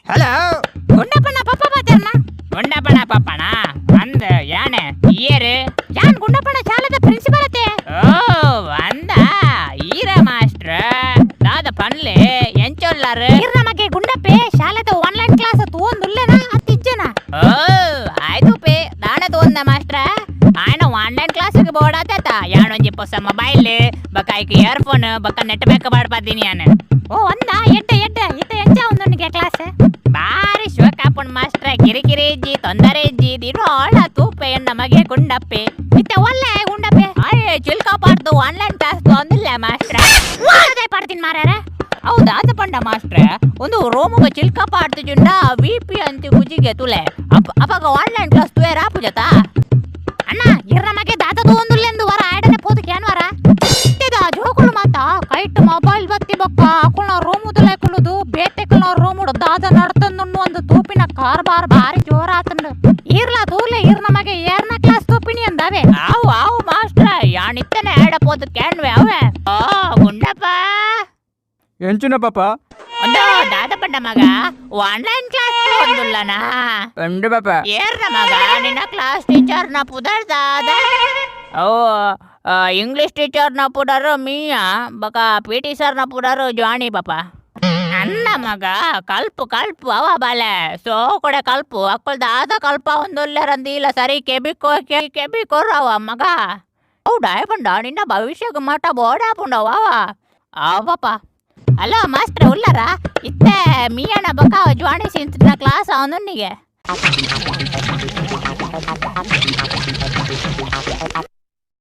hello ಗುಂಡಪ್ಪನ ಪಪ್ಪ ಮಾತಾಡ್ನ ಗುಂಡಪ್ಪನ ಪಪ್ಪನ ಅಂದ ಯಾನೆ ಏರು ಯಾನ್ ಗುಂಡಪ್ಪನ ಶಾಲದ ಪ್ರಿನ್ಸಿಪಲ್ ಅತ್ತೆ ಓ ಅಂದ ಈರ ಮಾಸ್ಟ್ರ ದಾದ ಪನ್ಲೆ ಎಂಚೊಲ್ಲಾರು ನಮಗೆ ಗುಂಡಪ್ಪೆ ಶಾಲೆದ ಆನ್ಲೈನ್ ಕ್ಲಾಸ್ ತಗೊಂಡುಲ್ಲೇನ ಅತ್ತಿಜ್ಜನ ಓ ಆಯ್ತು ಪೇ ದಾನ ತೋಂದ ಮಾಸ್ಟ್ರ ఆయన ఆన్లైన్ క్లాసుకి పోడాత యాడొంజి చెప్పొస్తా మొబైల్ బకాయికి ఇయర్ ఫోన్ బక్క నెట్ బెక్క పడపద్దిని అని ಓ ಅಂದ ಎಡ್ಡ ಎಂಚ ಒಂದೊಂದಿಗೆ ಕ್ಲಾಸ್ ಬಾರಿ ಶಿವಕಾಪುಣ್ ಮಾಸ್ಟ್ರ ಕಿರಿಕಿರಿ ಇಜ್ಜಿ ತೊಂದರೆ ಇಜ್ಜಿ ದಿನ ಆಳ ತೂಪೆ ನಮಗೆ ಗುಂಡಪ್ಪೆ ಮತ್ತೆ ಒಳ್ಳೆ ಗುಂಡಪ್ಪೆ ಅಯ್ಯ ಚಿಲ್ಕ ಪಾಡ್ದು ಆನ್ಲೈನ್ ಕ್ಲಾಸ್ ತೊಂದಿಲ್ಲ ಮಾಸ್ಟ್ರ ಅದೇ ಪಾಡ್ತೀನಿ ಮಾರ್ಯಾರ ಹೌದಾ ಅದು ಪಂಡ ಮಾಸ್ಟ್ರ ಒಂದು ರೋಮುಗ ಚಿಲ್ಕ ಪಾಡ್ತು ಜುಂಡ ವಿಪಿ ಅಂತ ಕುಜಿಗೆ ತುಲೆ ಅಪಗ ಆನ್ಲೈನ್ ಕ್ಲಾಸ್ ತುವೆ ರಾಪು ಜೊತಾ ಅಣ್ಣ ನಮಗೆ ದಾದ ತಗೊಂಡುಲ್ಲೆಂದು ವರ ಆಡನೆ ಪೋದಕ್ಕೆ ಏನ್ವರ ಇದ ಜೋಕುಳು ಮಾತ ಕೈಟ್ ಮೊಬೈಲ್ ಬತ್ತಿ ಬೊಕ್ಕ ಅಕುಳ ರೋಮು ತುಲೆ ಕುಳುದು ಬೇಟೆಕುಳ ರೋಮುಡು ದಾದ ನಡ್ತಂದು ಒಂದು ತೂಪಿನ ಕಾರ್ಬಾರ್ ಬಾರಿ ಜೋರ ಆತಂಡು ಇರ್ಲಾ ತೂಲೆ ನಮಗೆ ಏರ್ನ ಕ್ಲಾಸ್ ತೂಪಿನಿ ಅಂದಾವೆ ಆವು ಮಾಸ್ಟ್ರ ಯಾಣಿತ್ತನೆ ಆಡ ಪೋದು ಕ್ಯಾನ್ವೆ ಅವೇ ಓ ಗುಂಡಪ್ಪ ಎಂಚುನ ಪಾಪ ಒಂದು ದಾದ ಪಂಡ ಮಗ ಆನ್ಲೈನ್ ಕ್ಲಾಸ್ ಒಂದುಲ್ಲನಾ ಪಂಡು ಪಾಪ ಏರ್ನ ಮಗ ನಿನ್ನ ಕ್ಲಾಸ್ ಟೀಚರ್ ನ ಪುದರ್ ದಾದ ಓ ಇಂಗ್ಲಿಷ್ ಟೀಚರ್ ನ ಪುಡರು ಮೀಯಾ ಬಕ ಪಿಟಿ ಸರ್ ನ ಪುಡರು ಜಾಣಿ ಪಾಪ ಅನ್ನ ಮಗ ಕಲ್ಪು ಅವ ಬಾಲೆ ಸೋ ಕೊಡೆ ಕಲ್ಪು ಅಕ್ಕಲ್ ದಾದ ಕಲ್ಪ ಒಂದೊಲ್ಲೆ ರಂದಿಲ್ಲ ಸರಿ ಕೆಬಿ ಕೊರ್ರವ ಮಗ ಹೌದಾ ಪಂಡ ನಿನ್ನ ಭವಿಷ್ಯಕ್ಕೆ ಮಠ ಬೋಡಾ ಪುಂಡವ ಪಾಪ ಹಲೋ ಮಾಸ್ಟ್ರ ಉಲ್ಲರ ಇತ್ತೆ ಮೀಯನ ಬಕ ಜ್ವಾಣಿ ಸಿಂತಿನ ಕ್ಲಾಸ್ ಅವನಿಗೆ